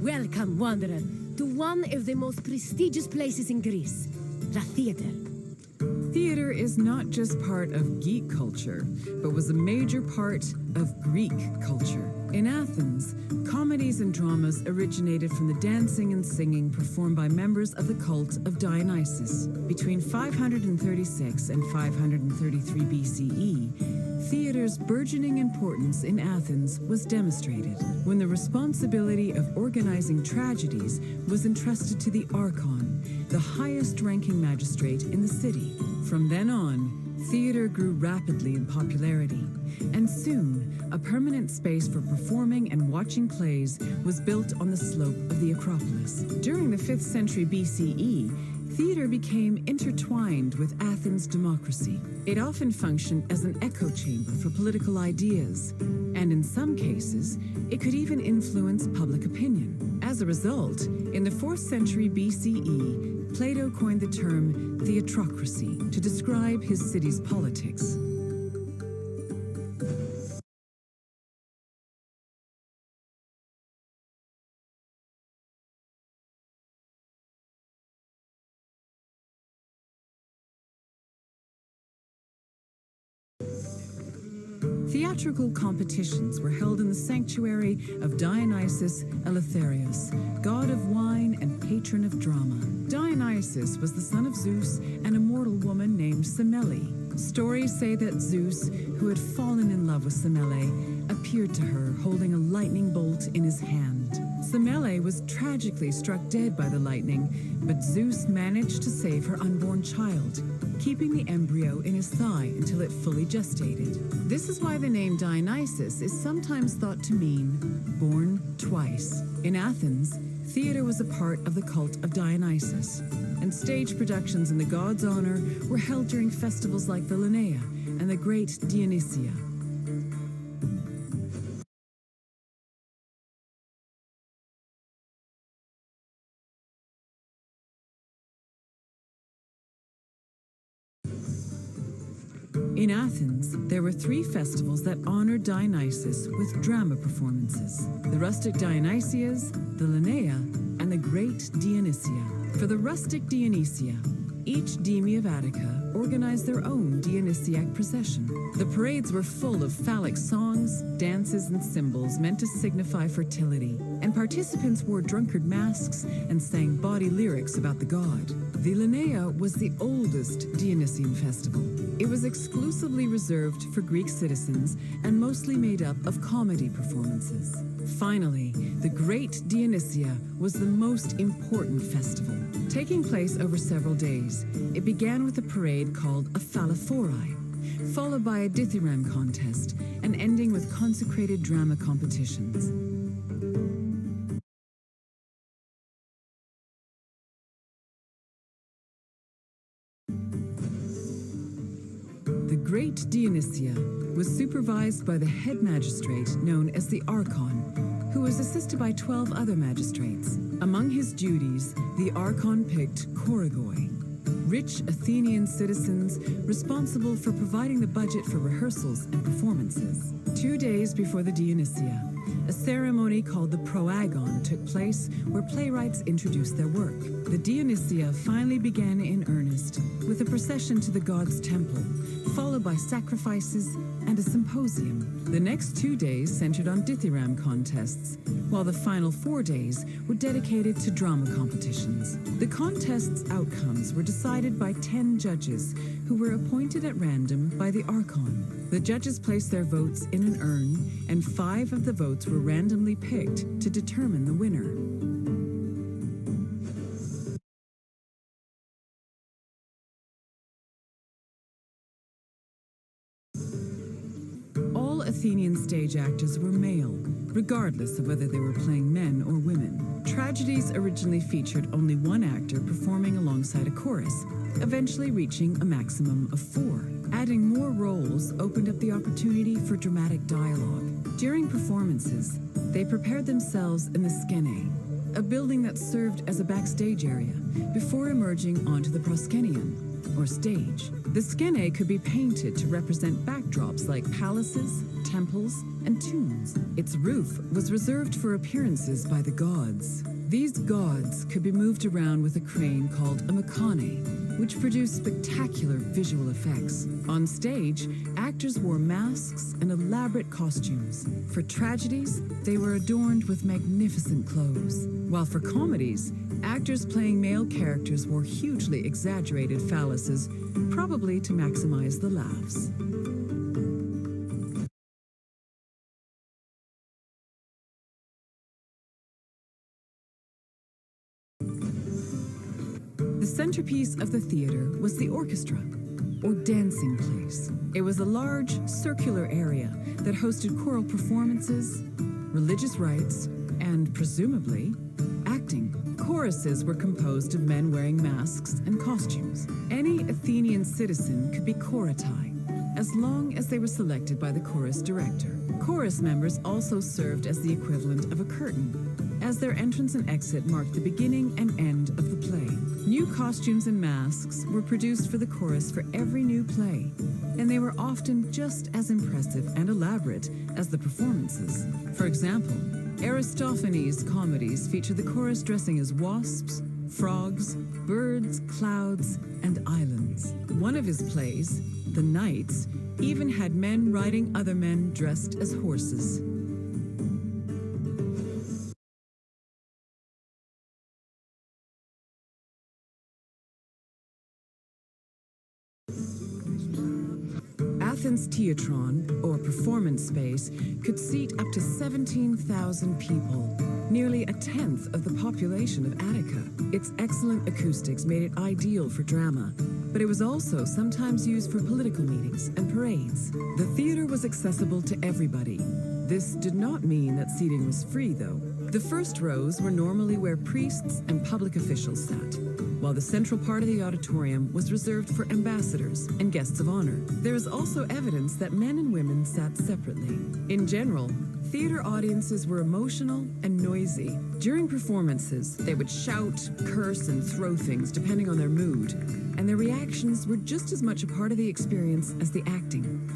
Welcome, wanderer, to one of the most prestigious places in Greece, the theater. Theater is not just part of geek culture, but was a major part of Greek culture. In Athens, comedies and dramas originated from the dancing and singing performed by members of the cult of Dionysus. Between 536 and 533 BCE, theater's burgeoning importance in Athens was demonstrated when the responsibility of organizing tragedies was entrusted to the Archon, the highest-ranking magistrate in the city. From then on, theater grew rapidly in popularity, and soon a permanent space for performing and watching plays was built on the slope of the Acropolis. During the 5th century BCE, theater became intertwined with Athens' democracy. It often functioned as an echo chamber for political ideas, and in some cases, it could even influence public opinion. As a result, in the 4th century BCE, Plato coined the term theatrocracy to describe his city's politics. Theatrical competitions were held in the sanctuary of Dionysus Eleutherios, god of wine and patron of drama. Dionysus was the son of Zeus and a mortal woman named Semele. Stories say that Zeus, who had fallen in love with Semele, appeared to her holding a lightning bolt in his hand. Semele was tragically struck dead by the lightning, but Zeus managed to save her unborn child, keeping the embryo in his thigh until it fully gestated. This is why the name Dionysus is sometimes thought to mean born twice. In Athens, theater was a part of the cult of Dionysus, and stage productions in the god's honor were held during festivals like the Linnaea and the Great Dionysia. In Athens, there were 3 festivals that honored Dionysus with drama performances: the rustic Dionysias, the Linnaea, and the Great Dionysia. For the rustic Dionysia, each deme of Attica organized their own Dionysiac procession. The parades were full of phallic songs, dances, and symbols meant to signify fertility, and participants wore drunkard masks and sang bawdy lyrics about the god. The Linnaea was the oldest Dionysian festival. It was exclusively reserved for Greek citizens and mostly made up of comedy performances. Finally, the Great Dionysia was the most important festival. Taking place over several days, it began with a parade called a phallophori, followed by a dithyramb contest, and ending with consecrated drama competitions. The Great Dionysia was supervised by the head magistrate known as the Archon, who was assisted by 12 other magistrates. Among his duties, the Archon picked choregoi, rich Athenian citizens responsible for providing the budget for rehearsals and performances. 2 days before the Dionysia, a ceremony called the proagon took place where playwrights introduced their work. The Dionysia finally began in earnest with a procession to the god's temple, followed by sacrifices and a symposium. The next 2 days centered on dithyramb contests, while the final 4 days were dedicated to drama competitions. The contests' outcomes were decided by 10 judges who were appointed at random by the Archon. The judges placed their votes in an urn, and 5 of the votes were randomly picked to determine the winner. All Athenian stage actors were male, regardless of whether they were playing men or women. Tragedies originally featured only 1 actor performing alongside a chorus, eventually reaching a maximum of 4. Adding more roles opened up the opportunity for dramatic dialogue. During performances, they prepared themselves in the skene, a building that served as a backstage area, before emerging onto the proskenion, or stage. The skene could be painted to represent backdrops like palaces, temples and tombs. Its roof was reserved for appearances by the gods. These gods could be moved around with a crane called a mechane, which produced spectacular visual effects. On stage, actors wore masks and elaborate costumes. For tragedies, they were adorned with magnificent clothes. While for comedies, actors playing male characters wore hugely exaggerated phalluses, probably to maximize the laughs. The centerpiece of the theater was the orchestra, or dancing place. It was a large, circular area that hosted choral performances, religious rites, and, presumably, acting. Choruses were composed of men wearing masks and costumes. Any Athenian citizen could be choratai, as long as they were selected by the chorus director. Chorus members also served as the equivalent of a curtain, as their entrance and exit marked the beginning and end of the play. New costumes and masks were produced for the chorus for every new play, and they were often just as impressive and elaborate as the performances. For example, Aristophanes' comedies feature the chorus dressing as wasps, frogs, birds, clouds, and islands. One of his plays, The Knights, even had men riding other men dressed as horses. Athens' Theatron, or performance space, could seat up to 17,000 people, nearly a tenth of the population of Attica. Its excellent acoustics made it ideal for drama, but it was also sometimes used for political meetings and parades. The theater was accessible to everybody. This did not mean that seating was free, though. The first rows were normally where priests and public officials sat, while the central part of the auditorium was reserved for ambassadors and guests of honor. There is also evidence that men and women sat separately. In general, theater audiences were emotional and noisy. During performances, they would shout, curse, and throw things depending on their mood, and their reactions were just as much a part of the experience as the acting.